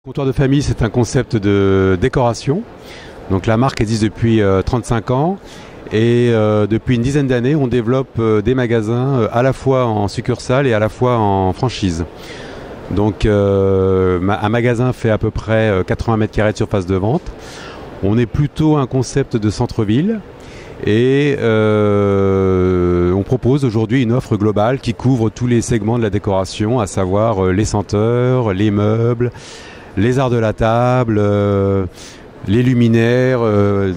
Comptoir de famille, c'est un concept de décoration. Donc la marque existe depuis 35 ans et depuis une dizaine d'années, on développe des magasins à la fois en succursale et à la fois en franchise. Donc un magasin fait à peu près 80 mètres carrés de surface de vente. On est plutôt un concept de centre-ville et on propose aujourd'hui une offre globale qui couvre tous les segments de la décoration, à savoir les senteurs, les meubles, les arts de la table, les luminaires.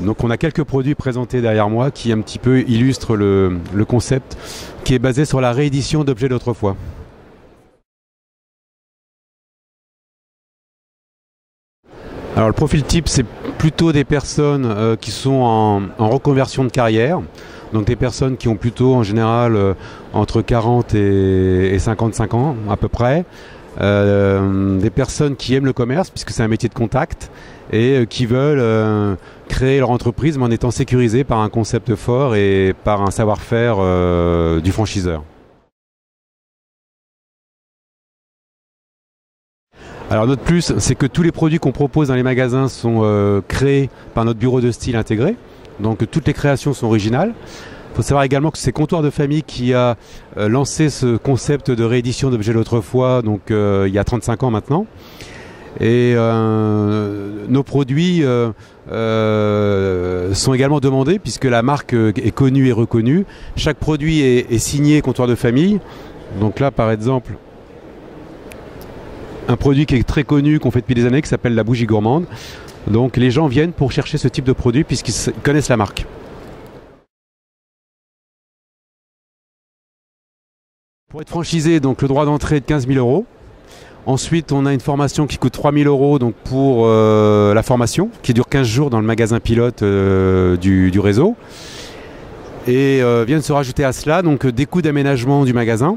Donc on a quelques produits présentés derrière moi qui un petit peu illustrent le concept qui est basé sur la réédition d'objets d'autrefois. Alors le profil type, c'est plutôt des personnes qui sont en reconversion de carrière. Donc des personnes qui ont plutôt en général entre 40 et 55 ans à peu près. Des personnes qui aiment le commerce puisque c'est un métier de contact et qui veulent créer leur entreprise mais en étant sécurisés par un concept fort et par un savoir-faire du franchiseur. Alors notre plus, c'est que tous les produits qu'on propose dans les magasins sont créés par notre bureau de style intégré. Donc toutes les créations sont originales. Il faut savoir également que c'est Comptoir de famille qui a lancé ce concept de réédition d'objets d'autrefois, donc il y a 35 ans maintenant. Et nos produits sont également demandés puisque la marque est connue et reconnue. Chaque produit est signé Comptoir de famille. Donc là, par exemple, un produit qui est très connu, qu'on fait depuis des années, qui s'appelle la bougie gourmande. Donc les gens viennent pour chercher ce type de produit puisqu'ils connaissent la marque. Pour être franchisé, donc le droit d'entrée est de 15 000 €. Ensuite, on a une formation qui coûte 3 000 € donc pour la formation, qui dure 15 jours dans le magasin pilote du réseau. Et viennent se rajouter à cela donc des coûts d'aménagement du magasin,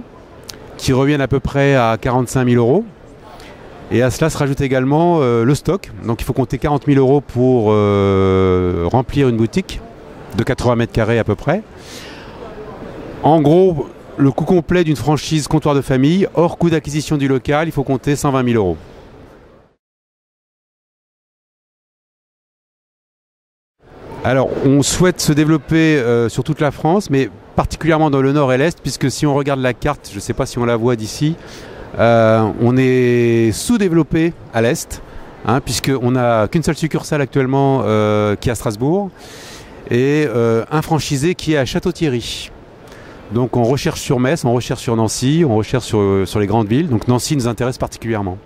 qui reviennent à peu près à 45 000 €. Et à cela se rajoute également le stock. Donc il faut compter 40 000 € pour remplir une boutique de 80 mètres carrés à peu près. En gros, le coût complet d'une franchise Comptoir de famille, hors coût d'acquisition du local, il faut compter 120 000 €. Alors, on souhaite se développer sur toute la France, mais particulièrement dans le nord et l'est, puisque si on regarde la carte, je ne sais pas si on la voit d'ici, on est sous-développé à l'est, puisqu'on n'a qu'une seule succursale actuellement qui est à Strasbourg, et un franchisé qui est à Château-Thierry. Donc on recherche sur Metz, on recherche sur Nancy, on recherche sur les grandes villes. Donc Nancy nous intéresse particulièrement.